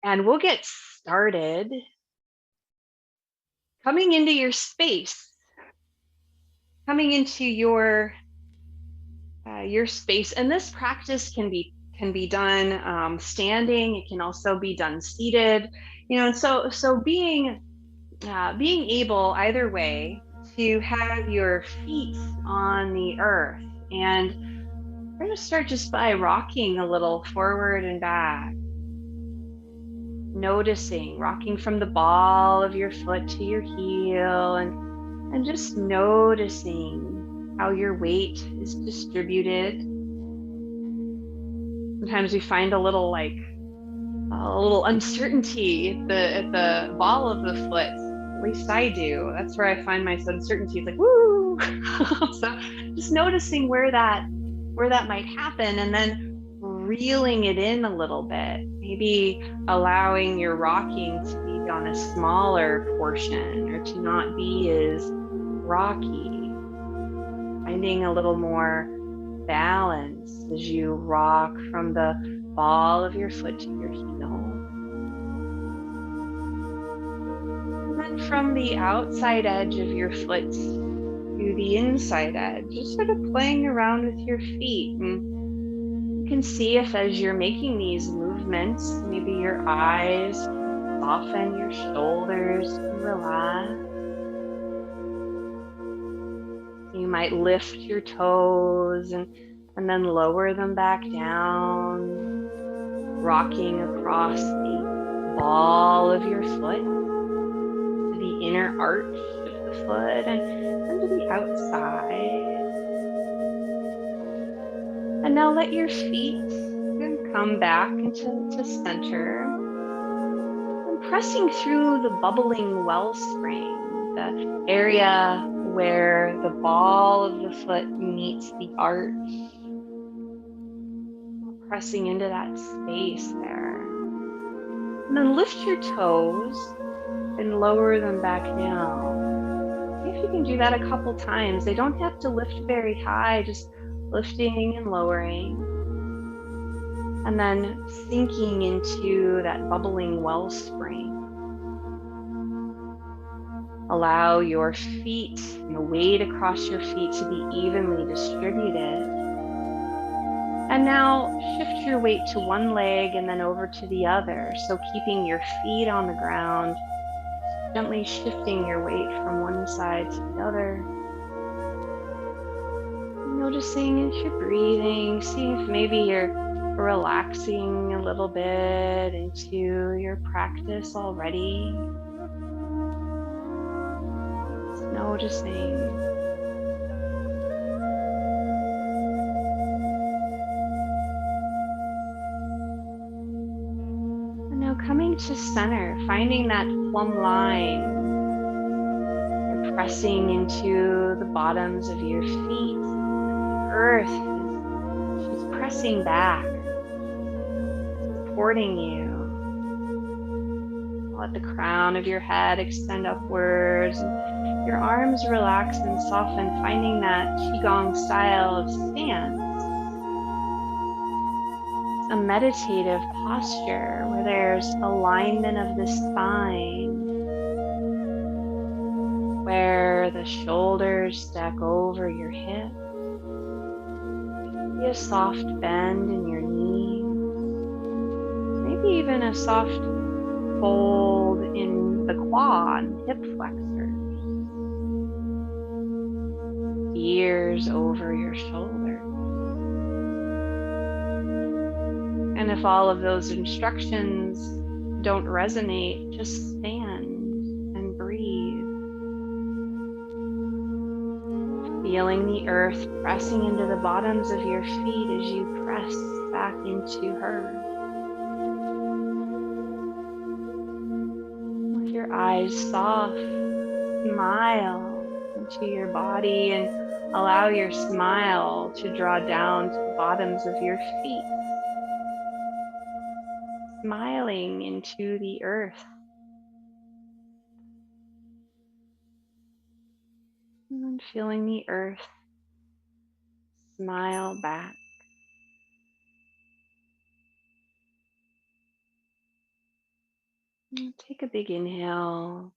And we'll get started coming into your space, coming into your space. And this practice can be done standing. It can also be done seated. So being able either way to have your feet on the earth, and we're going to start just by rocking a little forward and back, noticing, rocking from the ball of your foot to your heel, and just noticing how your weight is distributed. Sometimes we find a little uncertainty at the ball of the foot. At least I do. That's where I find my uncertainty. It's like, woo. So just noticing where that might happen, and then reeling it in a little bit. Maybe allowing your rocking to be on a smaller portion, or to not be as rocky. Finding a little more balance as you rock from the ball of your foot to your heel. And then from the outside edge of your foot to the inside edge, just sort of playing around with your feet. And you can see if, as you're making these movements, maybe your eyes soften, your shoulders relax. You might lift your toes and then lower them back down, rocking across the ball of your foot to the inner arch of the foot and to the outside. And now let your feet come back into center, and pressing through the bubbling wellspring, the area where the ball of the foot meets the arch, pressing into that space there. And then lift your toes and lower them back down. See if you can do that a couple times. They don't have to lift very high, just lifting and lowering. And then sinking into that bubbling wellspring. Allow your feet and the weight across your feet to be evenly distributed. And now shift your weight to one leg and then over to the other. So keeping your feet on the ground, gently shifting your weight from one side to the other. Noticing as you're breathing, seeing if maybe you're relaxing a little bit into your practice already. Just noticing. Coming to center, finding that plumb line. You're pressing into the bottoms of your feet. Earth is pressing back, supporting you. Let the crown of your head extend upwards, and your arms relax and soften, finding that Qigong style of stance. A meditative posture where there's alignment of the spine, where the shoulders stack over your hips, maybe a soft bend in your knees, maybe even a soft fold in the quad and hip flexors, ears over your shoulders. And if all of those instructions don't resonate, just stand and breathe. Feeling the earth pressing into the bottoms of your feet as you press back into her. With your eyes soft, smile into your body and allow your smile to draw down to the bottoms of your feet. Smiling into the earth. And feeling the earth smile back. Take a big inhale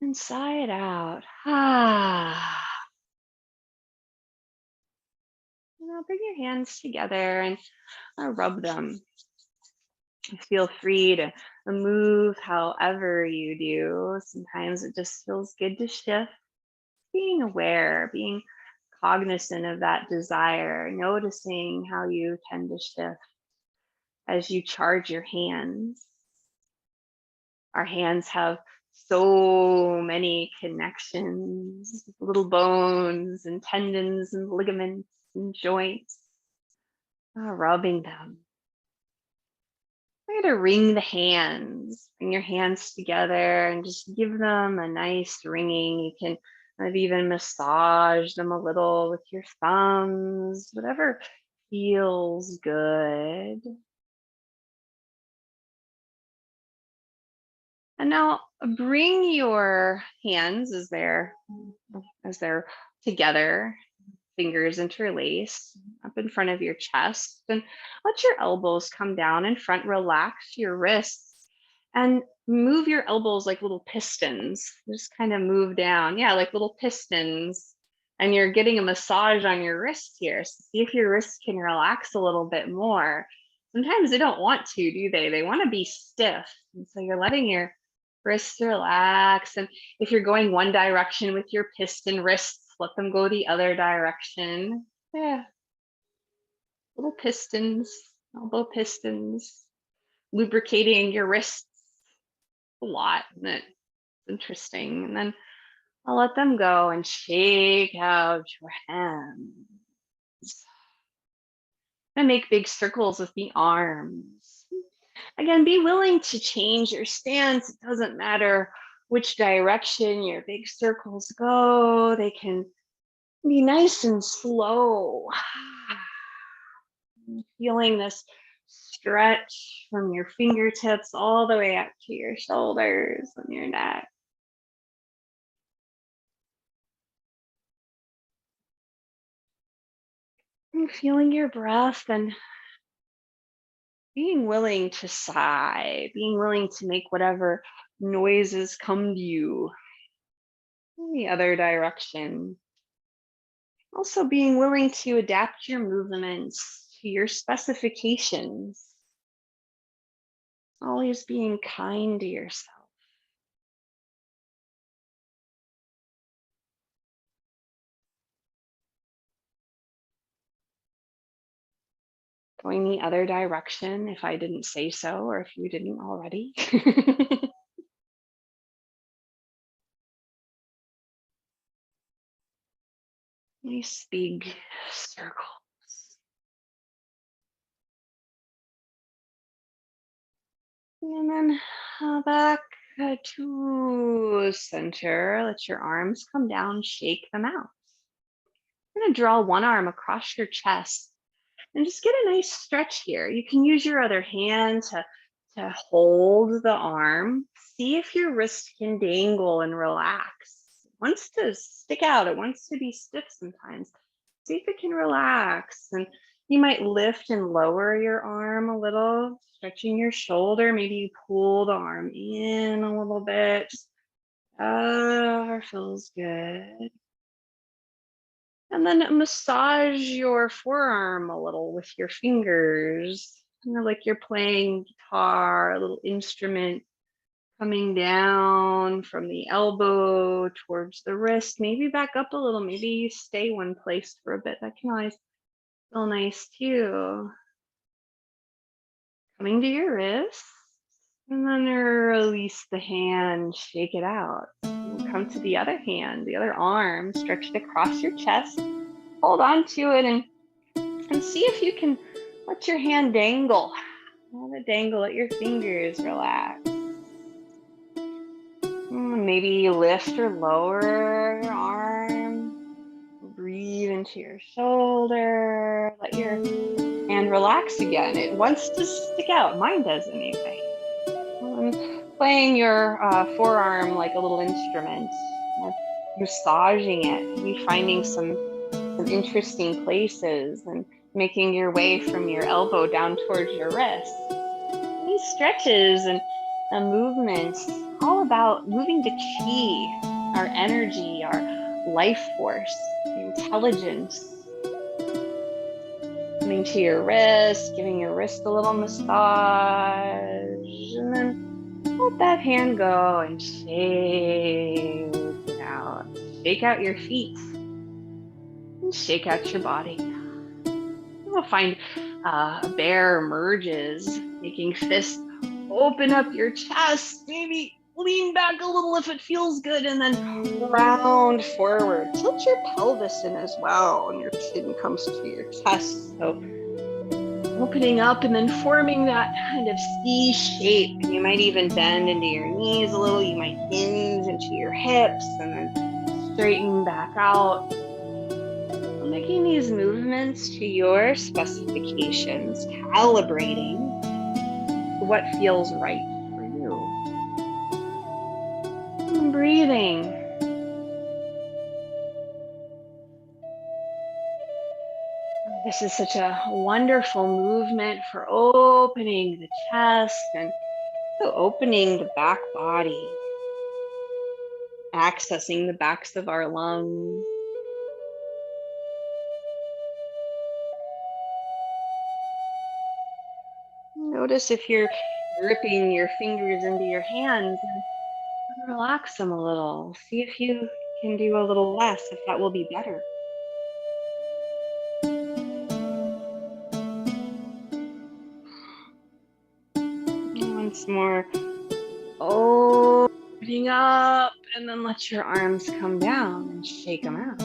and sigh it out. Now bring your hands together and rub them. Feel free to move however you do. Sometimes it just feels good to shift. Being aware, being cognizant of that desire, noticing how you tend to shift as you charge your hands. Our hands have so many connections, little bones and tendons and ligaments and joints, rubbing them. We're going to wring the hands, bring your hands together and just give them a nice wringing. You can maybe even massage them a little with your thumbs, whatever feels good. And now bring your hands as they're together, fingers interlaced up in front of your chest, and let your elbows come down in front. Relax your wrists and move your elbows like little pistons. Just kind of move down. Yeah, like little pistons. And you're getting a massage on your wrist here. So see if your wrists can relax a little bit more. Sometimes they don't want to, do they? They want to be stiff. And so you're letting your wrists relax. And if you're going one direction with your piston wrists, let them go the other direction. Yeah. Little pistons, elbow pistons, lubricating your wrists a lot. And it's interesting. And then I'll let them go and shake out your hands. And make big circles with the arms. Again, be willing to change your stance. It doesn't matter which direction your big circles go. They can be nice and slow. Feeling this stretch from your fingertips all the way up to your shoulders and your neck. And feeling your breath and being willing to sigh, being willing to make whatever noises come to you in the other direction. Also being willing to adapt your movements to your specifications. Always being kind to yourself. Going the other direction if I didn't say so, or if you didn't already. Nice big circles. And then back to center. Let your arms come down, shake them out. I'm going to draw one arm across your chest and just get a nice stretch here. You can use your other hand to hold the arm. See if your wrist can dangle and relax. It wants to stick out. It wants to be stiff sometimes. See if it can relax. And you might lift and lower your arm a little, stretching your shoulder. Maybe you pull the arm in a little bit. Just, it feels good. And then massage your forearm a little with your fingers, kind of like you're playing guitar, a little instrument coming down from the elbow towards the wrist, maybe back up a little. Maybe you stay one place for a bit. That can always feel nice too. Coming to your wrist, and then release the hand, shake it out. Come to the other hand, the other arm stretched across your chest. Hold on to it and see if you can let your hand dangle. Let it dangle, let your fingers relax. Maybe you lift or lower your arm. Breathe into your shoulder. Let your hand relax again. It wants to stick out. Mine does anyway. I'm playing your forearm like a little instrument, massaging it, maybe finding some interesting places and making your way from your elbow down towards your wrist. These stretches and movements, all about moving the chi, our energy, our life force, intelligence, coming to your wrist, giving your wrist a little massage, and then let that hand go and shake it out. Shake out your feet and shake out your body. You'll find a bear emerges, making fists open up your chest, maybe lean back a little if it feels good, and then round forward. Tilt your pelvis in as well, and your chin comes to your chest. So opening up and then forming that kind of C shape. You might even bend into your knees a little. You might hinge into your hips and then straighten back out. Making these movements to your specifications, calibrating what feels right for you. And breathing. This is such a wonderful movement for opening the chest and opening the back body, accessing the backs of our lungs. Notice if you're gripping your fingers into your hands and relax them a little. See if you can do a little less, if that will be better. And once more, opening up, and then let your arms come down and shake them out.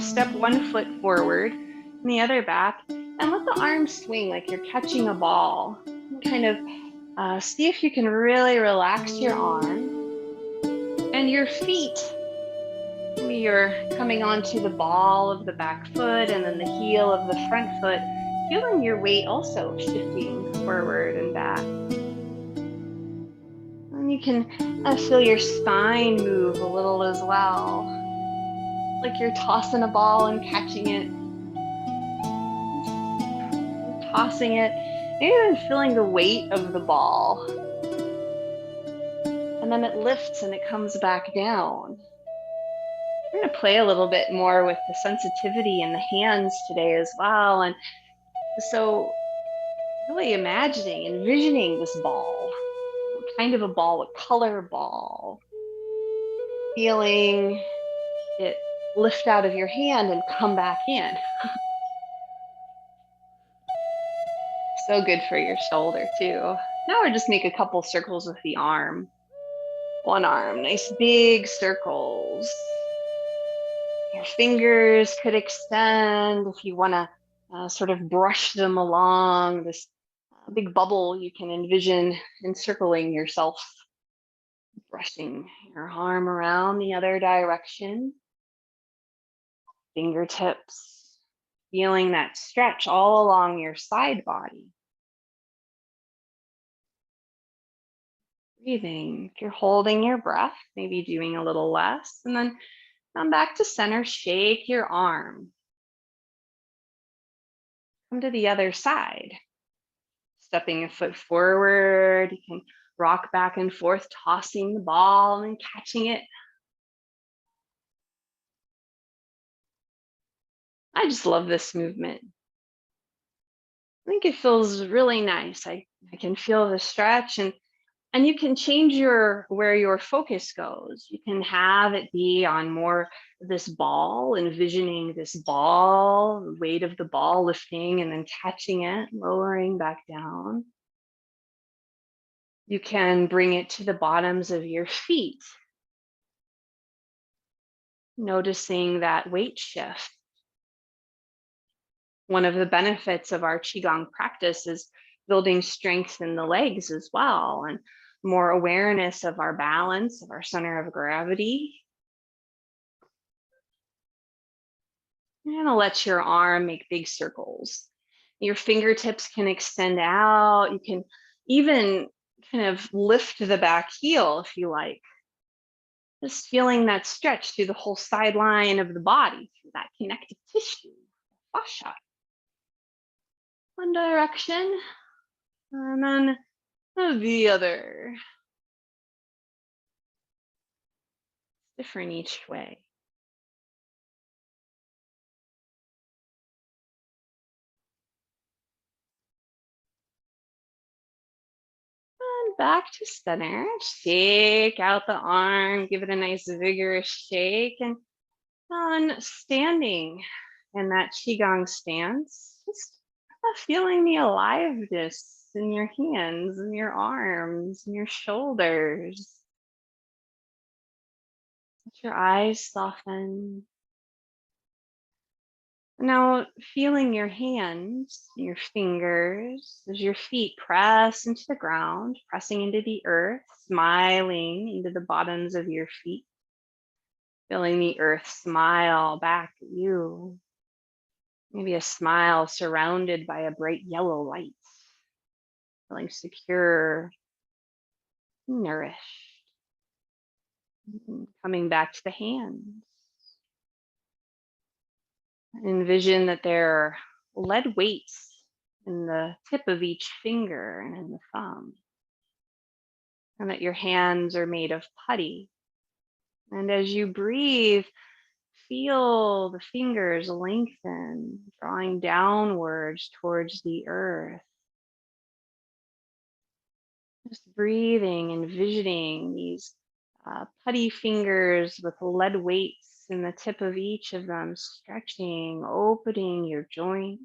Step one foot forward and the other back, and let the arms swing like you're catching a ball. And kind of see if you can really relax your arm and your feet. Maybe you're coming onto the ball of the back foot and then the heel of the front foot, feeling your weight also shifting forward and back. And you can feel your spine move a little as well, like you're tossing a ball and catching it, tossing it, maybe even feeling the weight of the ball. And then it lifts and it comes back down. We're going to play a little bit more with the sensitivity in the hands today as well. And so really imagining, envisioning this ball, kind of a ball, a color ball, feeling it lift out of your hand and come back in. So good for your shoulder too. Now we'll just make a couple circles with the arm. One arm, nice big circles. Your fingers could extend if you want to sort of brush them along this big bubble you can envision encircling yourself, brushing your arm around the other direction. Fingertips, feeling that stretch all along your side body. Breathing, if you're holding your breath, maybe doing a little less, and then come back to center, shake your arm. Come to the other side. Stepping a foot forward, you can rock back and forth, tossing the ball and catching it. I just love this movement. I think it feels really nice. I can feel the stretch, and you can change where your focus goes. You can have it be on more this ball, envisioning this ball, the weight of the ball lifting and then catching it, lowering back down. You can bring it to the bottoms of your feet, noticing that weight shift. One of the benefits of our Qigong practice is building strength in the legs as well, and more awareness of our balance, of our center of gravity. You're going to let your arm make big circles. Your fingertips can extend out. You can even kind of lift the back heel if you like. Just feeling that stretch through the whole sideline of the body, through that connective tissue, fascia. One direction, and then The other. Different each way. And back to center. Shake out the arm, give it a nice vigorous shake. And on standing in that Qigong stance, just feeling the aliveness in your hands and your arms and your shoulders. Let your eyes soften. Now, feeling your hands, your fingers, as your feet press into the ground, pressing into the earth, smiling into the bottoms of your feet, feeling the earth smile back at you. Maybe a smile surrounded by a bright yellow light, feeling secure, nourished. Coming back to the hands. Envision that there are lead weights in the tip of each finger and in the thumb, and that your hands are made of putty. And as you breathe, feel the fingers lengthen, drawing downwards towards the earth. Just breathing, envisioning these putty fingers with lead weights in the tip of each of them, stretching, opening your joints.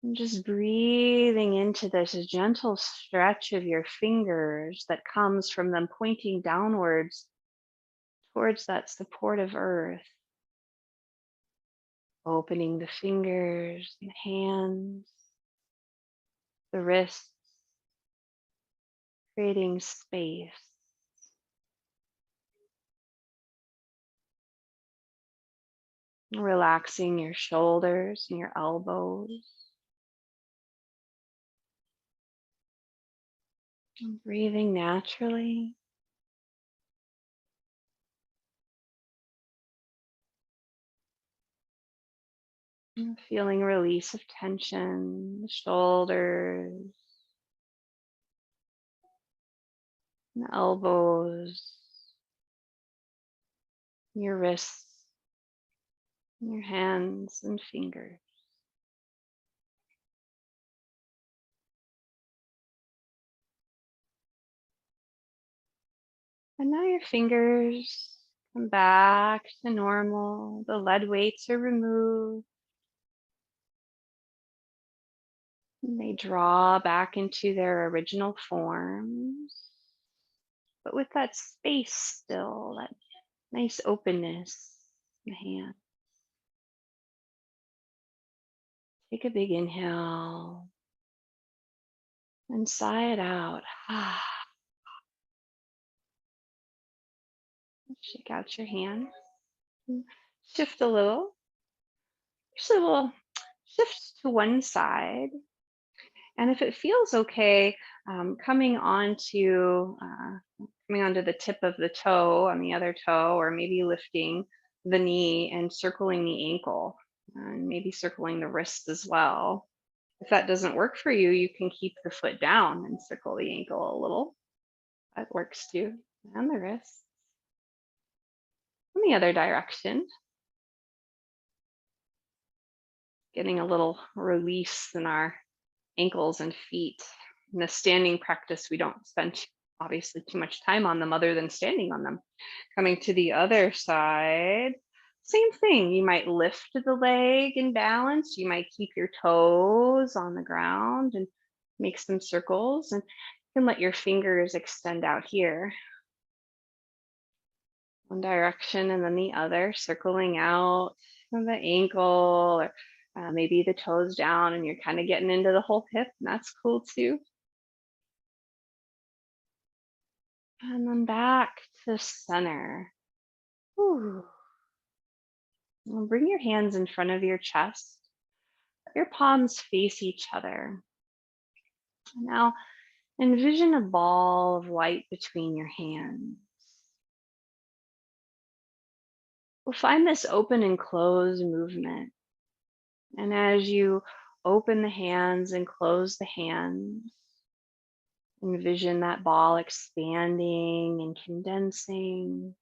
And just breathing into this gentle stretch of your fingers that comes from them pointing downwards towards that supportive earth. Opening the fingers, the hands, the wrists, creating space. Relaxing your shoulders and your elbows. And breathing naturally. And feeling release of tension, the shoulders, the elbows, your wrists, your hands and fingers. And now your fingers come back to normal. The lead weights are removed. And they draw back into their original forms, but with that space still, that nice openness in the hand. Take a big inhale and sigh it out. Shake out your hand. Shift a little. Just a little shift to one side. And if it feels okay, coming onto the tip of the toe on the other toe, or maybe lifting the knee and circling the ankle, and maybe circling the wrist as well. If that doesn't work for you, you can keep the foot down and circle the ankle a little. That works too. And the wrist. In the other direction. Getting a little release in our ankles and feet. In the standing practice, we don't spend obviously too much time on them other than standing on them. Coming to the other side, same thing. You might lift the leg in balance. You might keep your toes on the ground and make some circles, and you can let your fingers extend out here. One direction and then the other, circling out from the ankle, or maybe the toes down and you're kind of getting into the whole hip, and that's cool too. And then back to center. Ooh. And bring your hands in front of your chest. Let your palms face each other. Now envision a ball of light between your hands. We'll find this open and close movement. And as you open the hands and close the hands. Envision that ball expanding and condensing.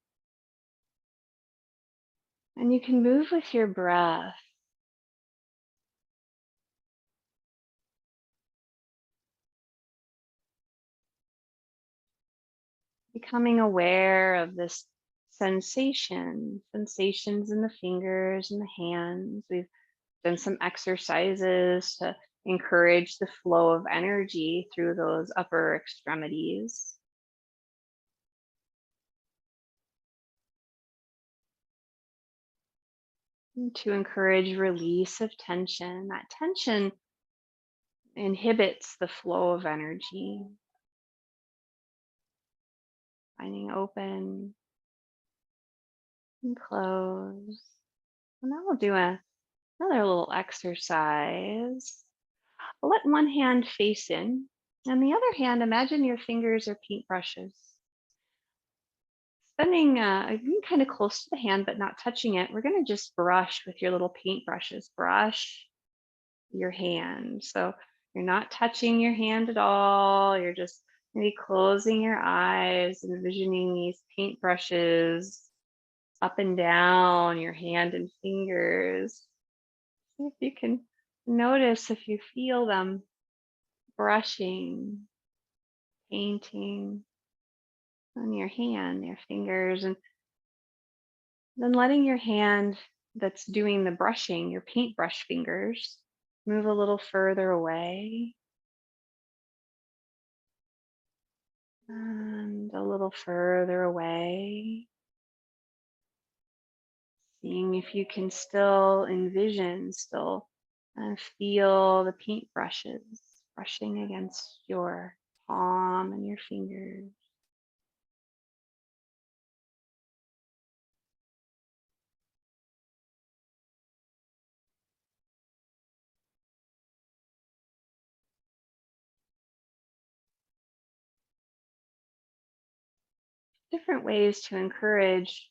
And you can move with your breath, becoming aware of this sensations in the fingers and the hands. We've done some exercises to encourage the flow of energy through those upper extremities. And to encourage release of tension. That tension inhibits the flow of energy. Finding open and close. And now we'll do another little exercise. Let one hand face in, and the other hand, imagine your fingers are paintbrushes. Spending being kind of close to the hand, but not touching it. We're going to just brush with your little paintbrushes. Brush your hand. So you're not touching your hand at all. You're just maybe closing your eyes, envisioning these paintbrushes up and down your hand and fingers. See if you can notice if you feel them brushing, painting on your hand, your fingers, and then letting your hand that's doing the brushing, your paintbrush fingers, move a little further away and a little further away. Seeing if you can still envision, still feel the paintbrushes brushing against your palm and your fingers. Different ways to encourage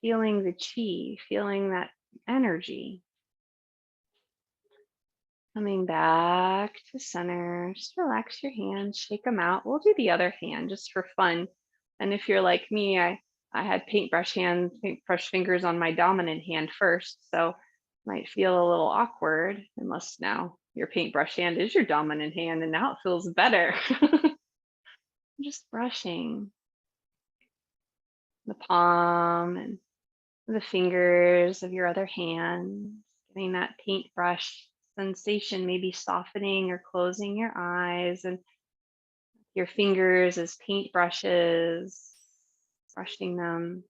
feeling the chi, feeling that energy. Coming back to center, just relax your hands, shake them out. We'll do the other hand just for fun. And if you're like me, I had paintbrush fingers on my dominant hand first, so might feel a little awkward unless now your paintbrush hand is your dominant hand and now it feels better. Just brushing the palm and the fingers of your other hand, getting that paintbrush sensation, maybe softening or closing your eyes and your fingers as paintbrushes, brushing them,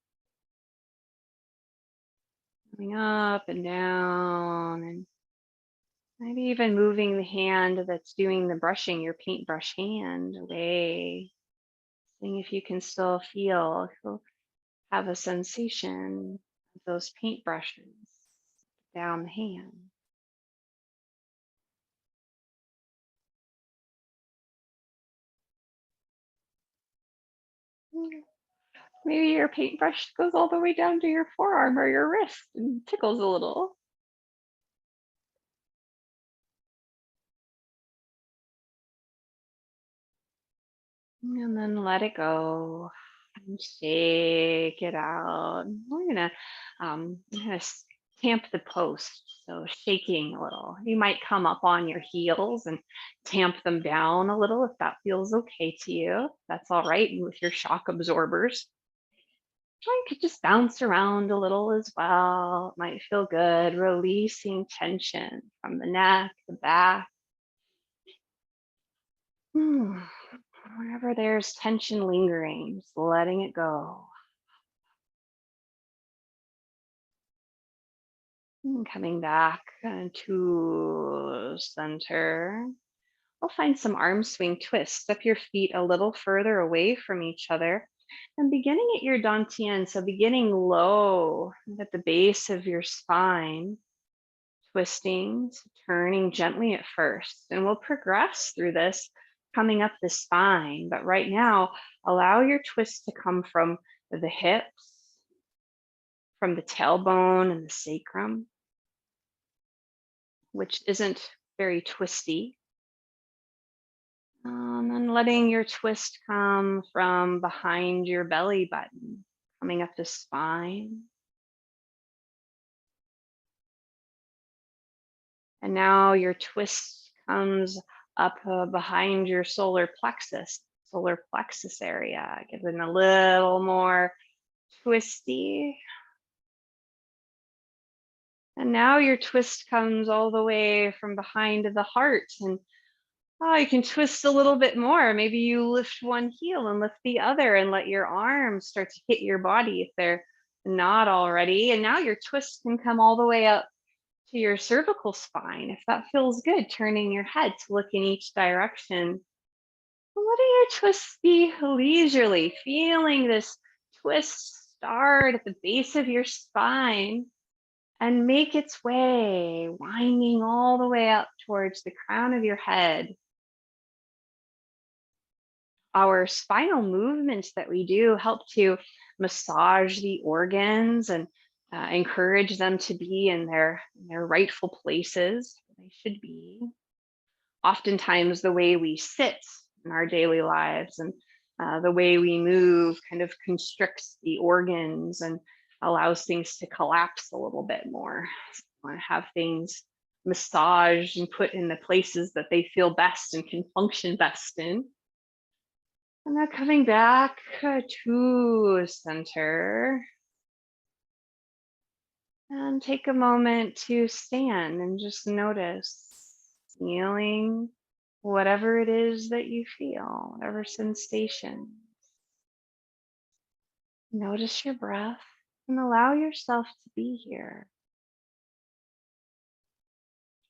coming up and down, and maybe even moving the hand that's doing the brushing, your paintbrush hand, away, seeing if you can still feel, if you'll have a sensation of those paintbrushes down the hand. Maybe your paintbrush goes all the way down to your forearm or your wrist and tickles a little. And then let it go and shake it out. I'm gonna tamp the post, so shaking a little. You might come up on your heels and tamp them down a little if that feels okay to you. That's all right with your shock absorbers. I could just bounce around a little as well. It might feel good, releasing tension from the neck, the back. Wherever there's tension lingering, just letting it go. And coming back to center. We'll find some arm swing twists. Step your feet a little further away from each other. And beginning at your dantian, so beginning low at the base of your spine, twisting, so turning gently at first. And we'll progress through this, coming up the spine. But right now, allow your twist to come from the hips, from the tailbone and the sacrum, which isn't very twisty. And letting your twist come from behind your belly button, coming up the spine. And now your twist comes up behind your solar plexus area, getting a little more twisty. And now your twist comes all the way from behind the heart. And you can twist a little bit more. Maybe you lift one heel and lift the other and let your arms start to hit your body if they're not already. And now your twist can come all the way up to your cervical spine. If that feels good, turning your head to look in each direction. Letting your twist be leisurely, feeling this twist start at the base of your spine and make its way, winding all the way up towards the crown of your head. Our spinal movements that we do help to massage the organs and encourage them to be in their rightful places where they should be. Oftentimes, the way we sit in our daily lives and the way we move kind of constricts the organs and allows things to collapse a little bit more. So we want to have things massaged and put in the places that they feel best and can function best in. And now coming back to center. And take a moment to stand and just notice, feeling whatever it is that you feel, whatever sensation. Notice your breath and allow yourself to be here.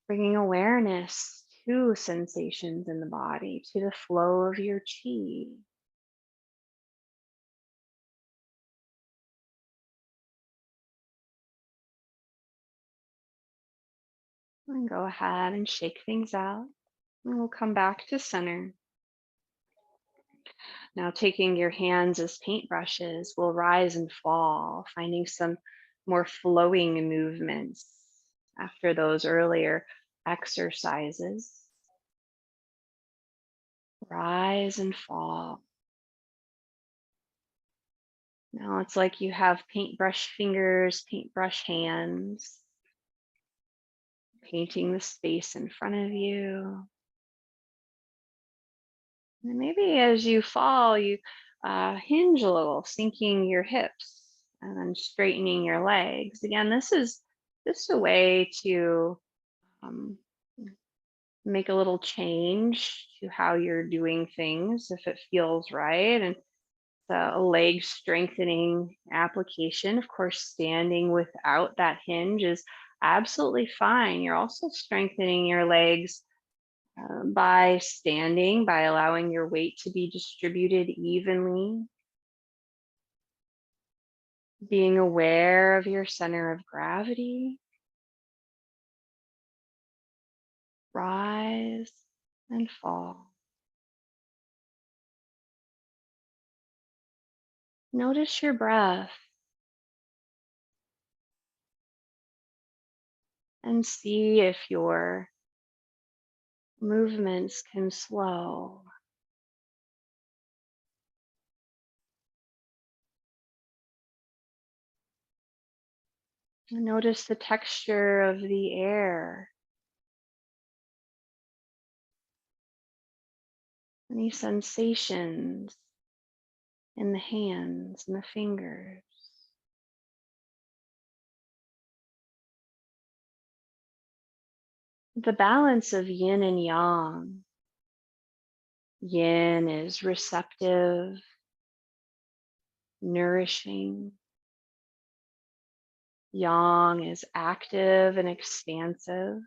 Bringing awareness to sensations in the body, to the flow of your chi. And go ahead and shake things out. And we'll come back to center. Now, taking your hands as paintbrushes will rise and fall, finding some more flowing movements after those earlier exercises. Rise and fall. Now it's like you have paintbrush fingers, paintbrush hands, painting the space in front of you. And maybe as you fall, you hinge a little, sinking your hips and then straightening your legs. Again, this is just a way to um, make a little change to how you're doing things if it feels right. And a leg strengthening application. Of course, standing without that hinge is absolutely fine. You're also strengthening your legs by standing, by allowing your weight to be distributed evenly, being aware of your center of gravity. Rise and fall. Notice your breath and see if your movements can slow. Notice the texture of the air. Any sensations in the hands and the fingers. The balance of yin and yang. Yin is receptive, nourishing. Yang is active and expansive.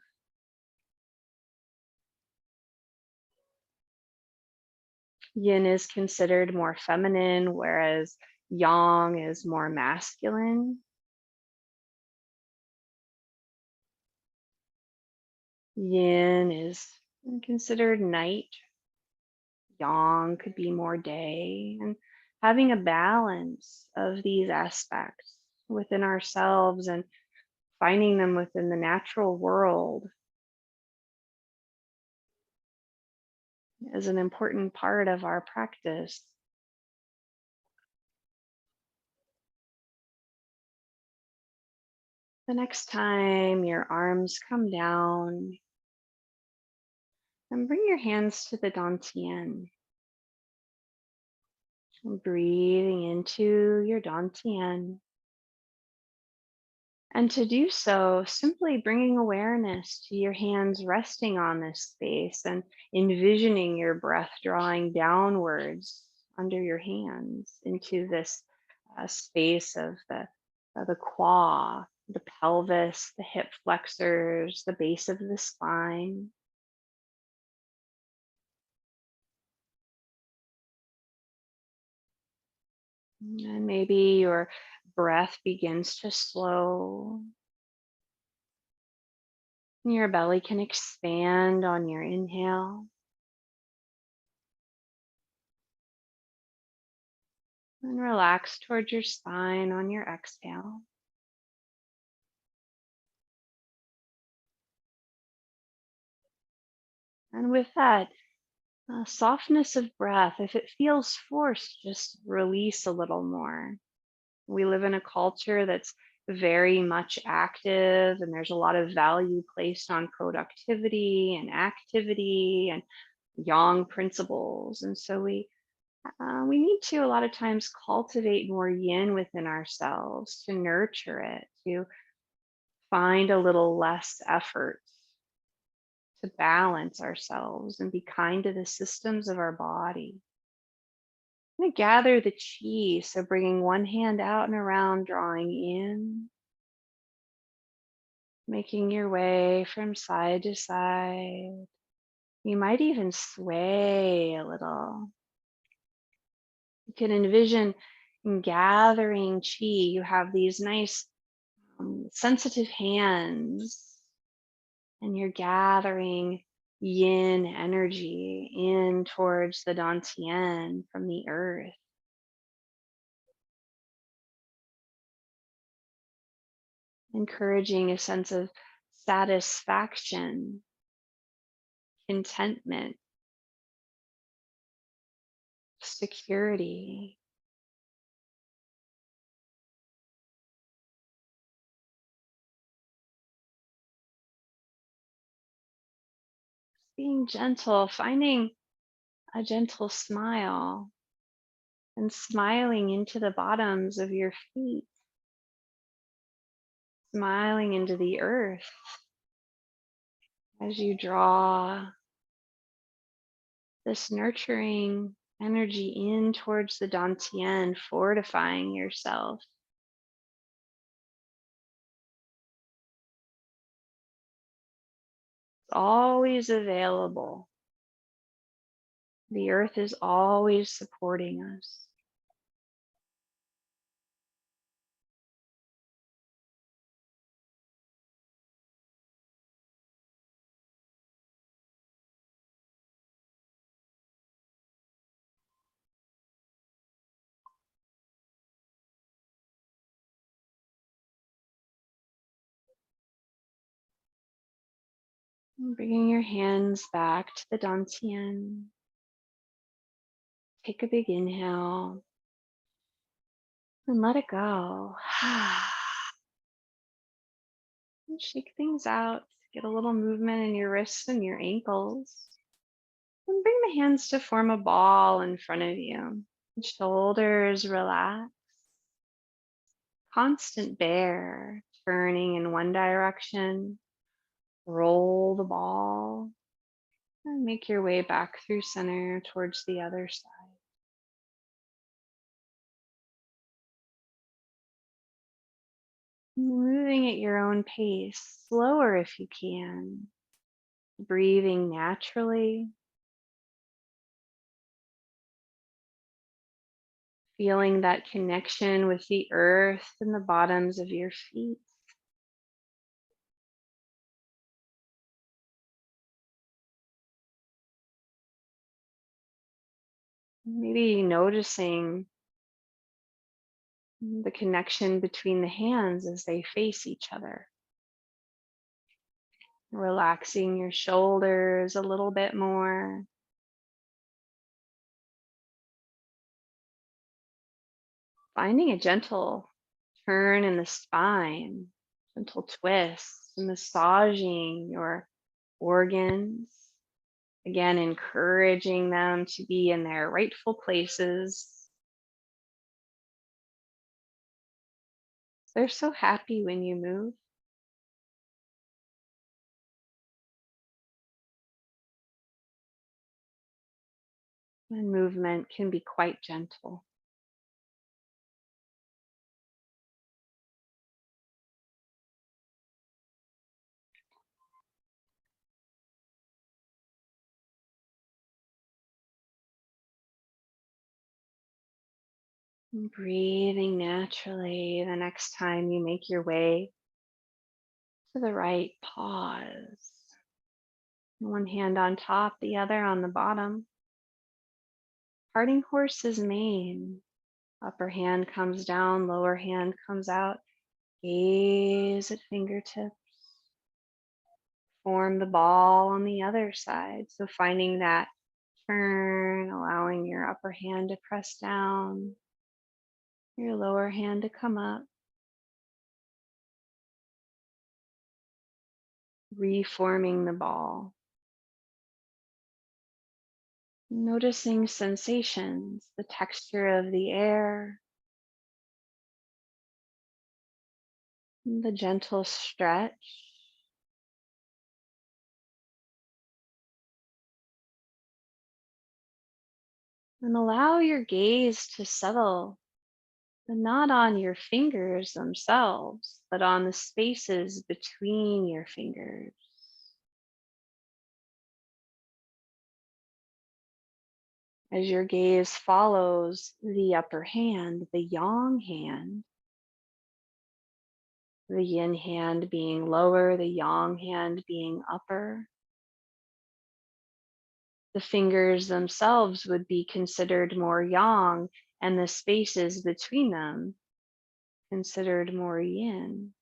Yin is considered more feminine, whereas yang is more masculine. Yin is considered night. Yang could be more day. And having a balance of these aspects within ourselves and finding them within the natural world is an important part of our practice. The next time your arms come down, and bring your hands to the dantian. And breathing into your dantian. And to do so, simply bringing awareness to your hands resting on this space and envisioning your breath drawing downwards under your hands into this space of the quad, the pelvis, the hip flexors, the base of the spine. And maybe your breath begins to slow. Your belly can expand on your inhale and relax towards your spine on your exhale. And with that softness of breath, if it feels forced, just release a little more. We live in a culture that's very much active, and there's a lot of value placed on productivity and activity and yang principles. And so we need to a lot of times cultivate more yin within ourselves to nurture it, to find a little less effort, to balance ourselves and be kind to the systems of our body. I'm going to gather the chi. So bringing one hand out and around, drawing in, making your way from side to side. You might even sway a little. You can envision gathering chi. You have these nice sensitive hands, and you're gathering yin energy in towards the dantian from the earth, encouraging a sense of satisfaction, contentment, security. Being gentle, finding a gentle smile, and smiling into the bottoms of your feet, smiling into the earth as you draw this nurturing energy in towards the dantian, fortifying yourself. It's always available. The earth is always supporting us. And bringing your hands back to the dantian. Take a big inhale and let it go. And shake things out. Get a little movement in your wrists and your ankles. And bring the hands to form a ball in front of you. Shoulders relax. Constant bear, turning in one direction. Roll the ball and make your way back through center towards the other side. Moving at your own pace, slower if you can. Breathing naturally. Feeling that connection with the earth and the bottoms of your feet. Maybe noticing the connection between the hands as they face each other. Relaxing your shoulders a little bit more. Finding a gentle turn in the spine, gentle twist, massaging your organs. Again, encouraging them to be in their rightful places. They're so happy when you move. And movement can be quite gentle. And breathing naturally the next time you make your way to the right, pause. One hand on top, the other on the bottom. Parting horse's mane. Upper hand comes down, lower hand comes out. Gaze at fingertips. Form the ball on the other side. So finding that turn, allowing your upper hand to press down, your lower hand to come up. Reforming the ball. Noticing sensations, the texture of the air, the gentle stretch. And allow your gaze to settle, but not on your fingers themselves, but on the spaces between your fingers. As your gaze follows the upper hand, the yang hand, the yin hand being lower, the yang hand being upper. The fingers themselves would be considered more yang, and the spaces between them considered more yin.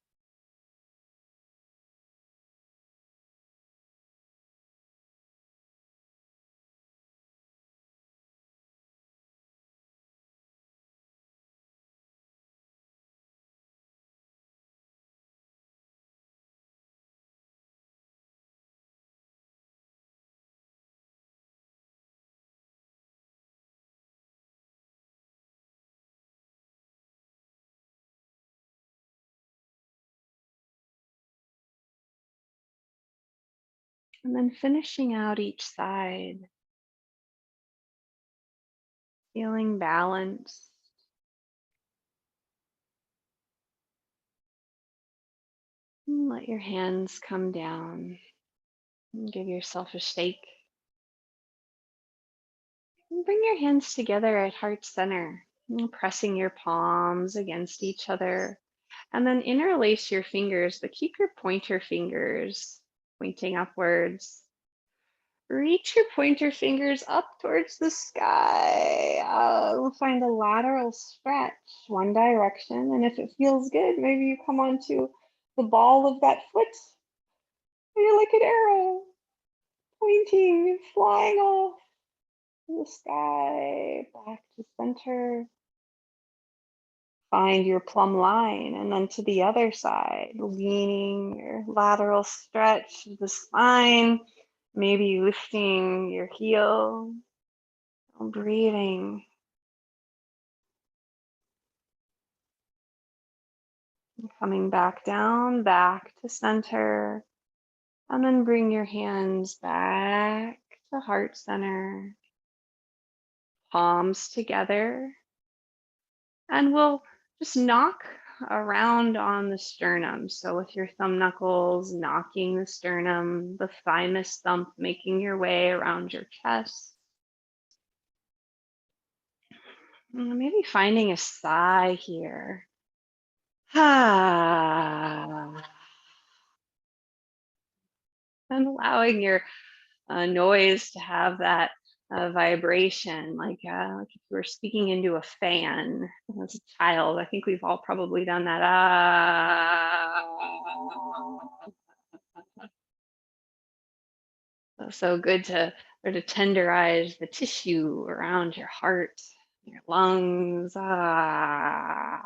And then finishing out each side, feeling balanced. And let your hands come down and give yourself a shake. And bring your hands together at heart center, pressing your palms against each other. And then interlace your fingers, but keep your pointer fingers pointing upwards. Reach your pointer fingers up towards the sky. We'll find a lateral stretch, one direction. And if it feels good, maybe you come onto the ball of that foot. You're like an arrow, pointing, flying off to the sky, back to center. Find your plumb line, and then to the other side, leaning your lateral stretch of the spine, maybe lifting your heel, breathing. Coming back down, back to center, and then bring your hands back to heart center, palms together, and we'll just knock around on the sternum. So with your thumb knuckles knocking the sternum, the thymus thump making your way around your chest. Maybe finding a sigh here. And allowing your noise to have that vibration, like if you were speaking into a fan as a child. I think we've all probably done that. So good to tenderize the tissue around your heart, your lungs. Ah.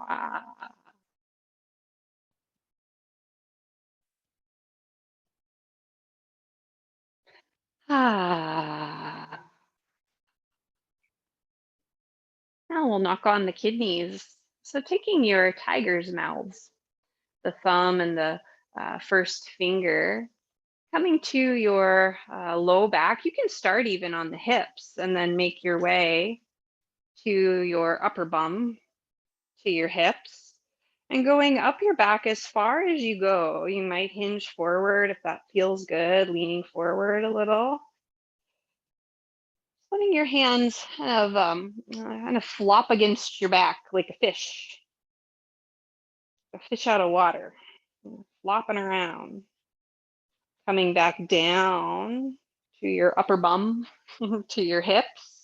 Ah. Now we'll knock on the kidneys. So taking your tiger's mouths, the thumb and the first finger, coming to your low back, you can start even on the hips and then make your way to your upper bum, to your hips, and going up your back as far as you go. You might hinge forward if that feels good, leaning forward a little. Letting your hands kind of flop against your back like a fish out of water, flopping around. Coming back down to your upper bum, to your hips.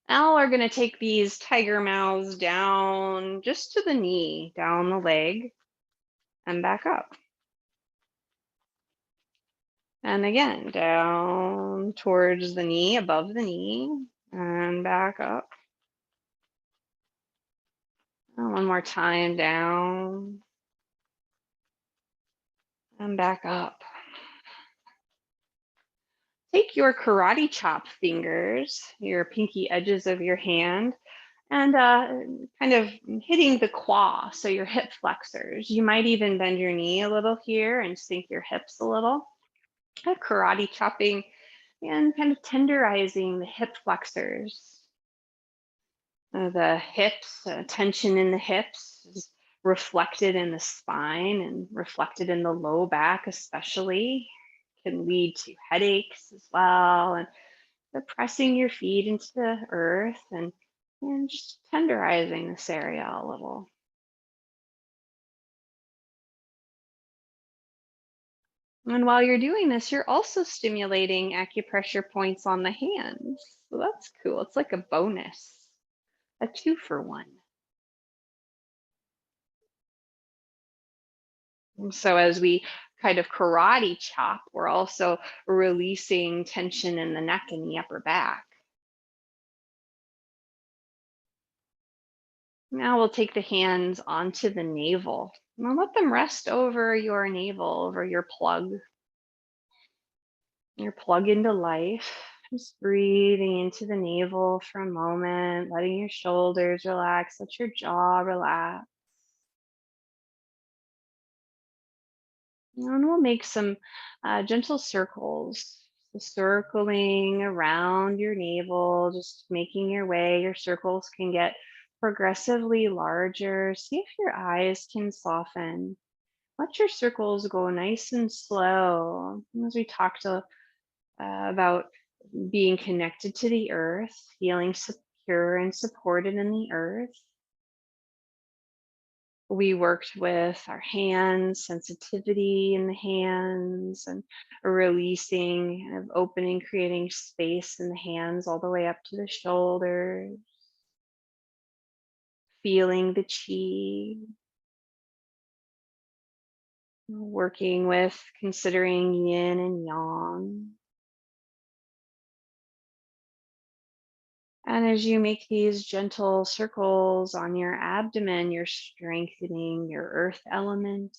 Now we're going to take these tiger mouths down just to the knee, down the leg, and back up. And again, down towards the knee, above the knee, and back up. And one more time, down and back up. Take your karate chop fingers, your pinky edges of your hand, and kind of hitting the quad, so your hip flexors. You might even bend your knee a little here and sink your hips a little. Karate chopping and kind of tenderizing the hip flexors. The hips, tension in the hips is reflected in the spine and reflected in the low back especially. Can lead to headaches as well. And pressing your feet into the earth and just tenderizing this area a little. And while you're doing this, you're also stimulating acupressure points on the hands. So that's cool. It's like a bonus, a 2-for-1. And so as we kind of karate chop, we're also releasing tension in the neck and the upper back. Now we'll take the hands onto the navel. Now let them rest over your navel, over your plug into life. Just breathing into the navel for a moment, letting your shoulders relax, let your jaw relax. And we'll make some gentle circles. So circling around your navel, just making your way. Your circles can get progressively larger. See if your eyes can soften. Let your circles go nice and slow. As we talked about being connected to the earth, feeling secure and supported in the earth. We worked with our hands, sensitivity in the hands, and releasing, kind of opening, creating space in the hands all the way up to the shoulders, feeling the chi, working with considering yin and yang. And as you make these gentle circles on your abdomen, you're strengthening your earth element.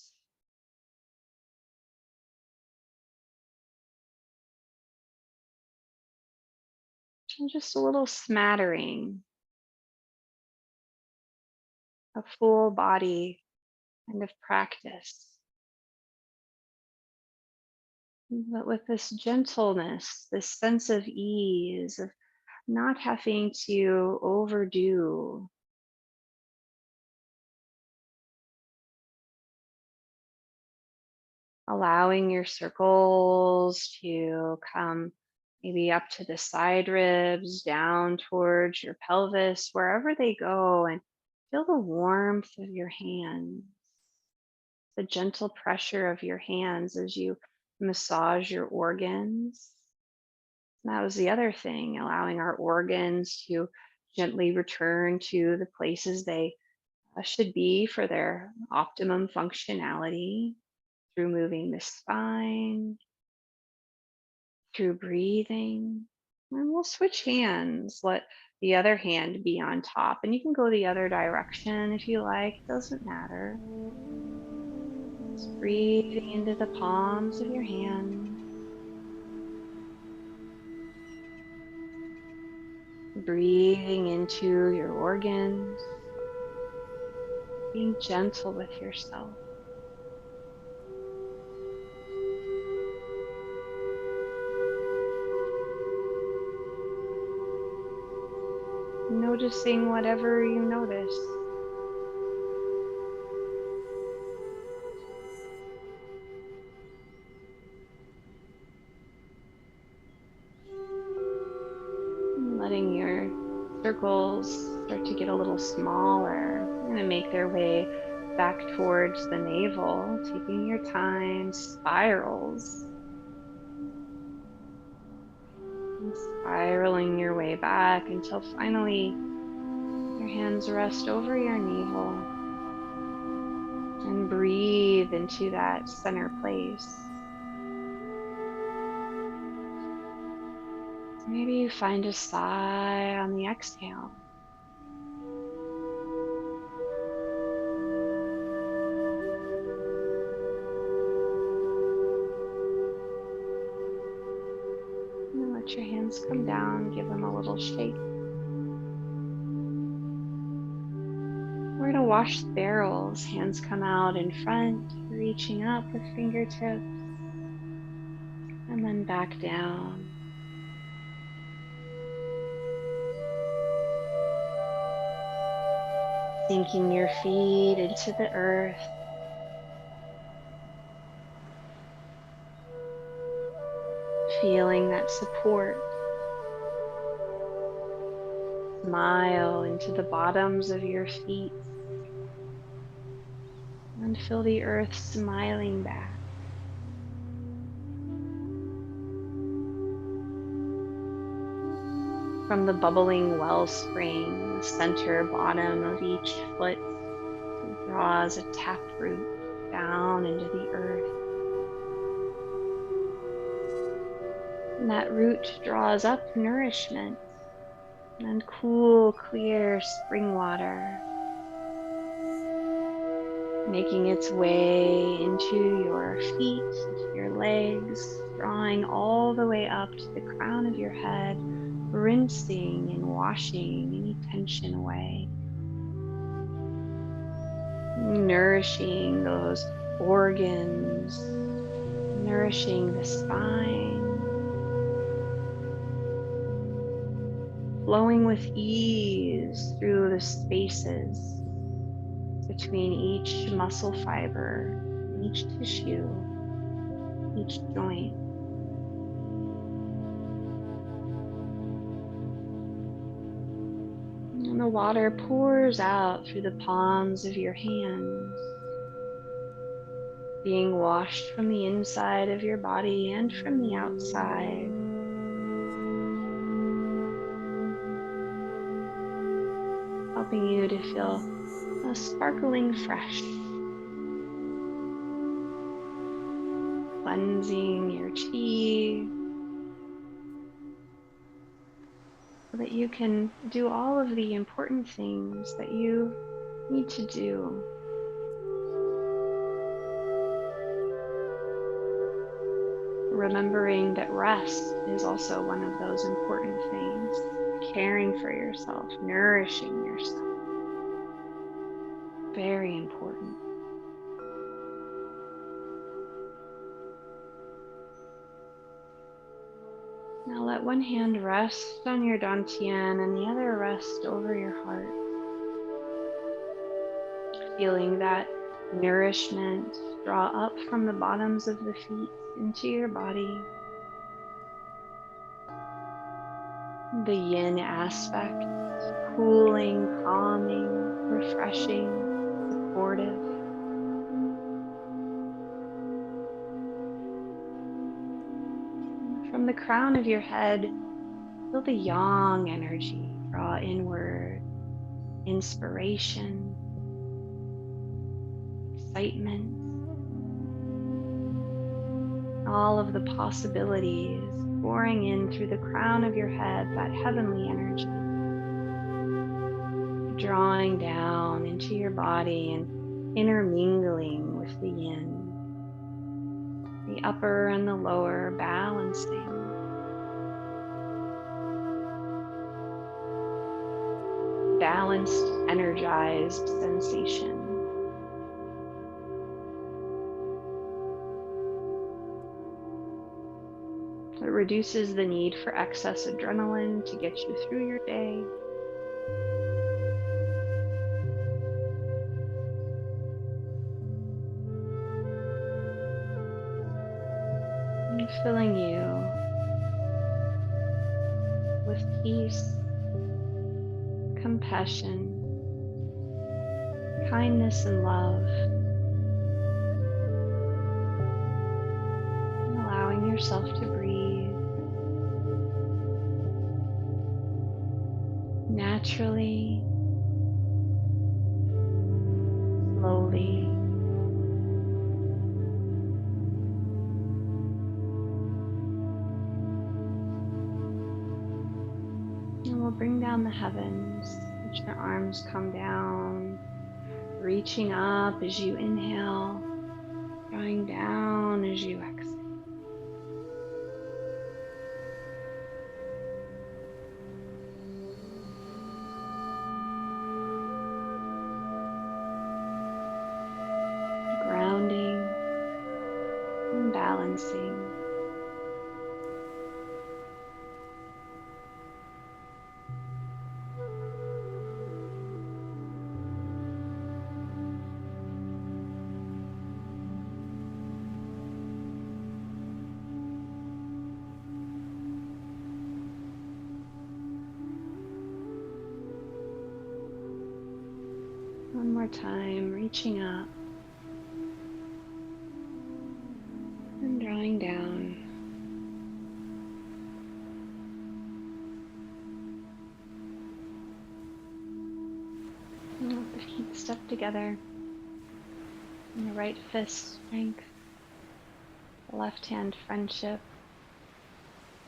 And just a little smattering, a full body kind of practice. But with this gentleness, this sense of ease, of not having to overdo. Allowing your circles to come maybe up to the side ribs, down towards your pelvis, wherever they go, and feel the warmth of your hands, the gentle pressure of your hands as you massage your organs. And that was the other thing, allowing our organs to gently return to the places they should be for their optimum functionality, through moving the spine, through breathing. And we'll switch hands. Let the other hand be on top. And you can go the other direction if you like, doesn't matter. Just breathing into the palms of your hand, breathing into your organs, being gentle with yourself. Noticing whatever you notice. Letting your circles start to get a little smaller. You're going to make their way back towards the navel, taking your time, spirals. And spiraling your way back until finally your hands rest over your navel. And breathe into that center place. Maybe you find a sigh on the exhale. And let your hands come down, give them a little shake. We're going to wash the barrels. Hands come out in front, reaching up with fingertips, and then back down. Sinking your feet into the earth. Feeling that support. Smile into the bottoms of your feet. And feel the earth smiling back. From the bubbling wellspring, the center bottom of each foot draws a taproot down into the earth. And that root draws up nourishment and cool, clear spring water, making its way into your feet, into your legs, drawing all the way up to the crown of your head, rinsing and washing any tension away, nourishing those organs, nourishing the spine, flowing with ease through the spaces between each muscle fiber, each tissue, each joint. And the water pours out through the palms of your hands, being washed from the inside of your body and from the outside. Helping you to feel sparkling fresh. Cleansing your chi so that you can do all of the important things that you need to do. Remembering that rest is also one of those important things. Caring for yourself, nourishing yourself. Very important. Now let one hand rest on your dantian and the other rest over your heart. Feeling that nourishment draw up from the bottoms of the feet into your body. The yin aspect, cooling, calming, refreshing, supportive. From the crown of your head, feel the yang energy draw inward, inspiration, excitement, all of the possibilities pouring in through the crown of your head, that heavenly energy. drawing down into your body and intermingling with the yin, the upper and the lower balancing, balanced, energized sensation. It reduces the need for excess adrenaline to get you through your day. And filling you with peace, compassion, kindness, and love, and allowing yourself to breathe naturally, slowly. And we'll bring down the heavens. Let your arms come down, reaching up as you inhale, drawing down as you exhale. Grounding and balancing. One more time, reaching up and drawing down. And let the feet step together. And the right fist, strength. The left hand, friendship.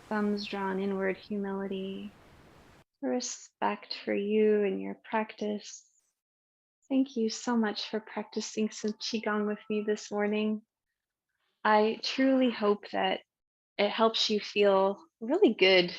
Thumbs drawn inward, humility. Respect for you and your practice. Thank you so much for practicing some Qigong with me this morning. I truly hope that it helps you feel really good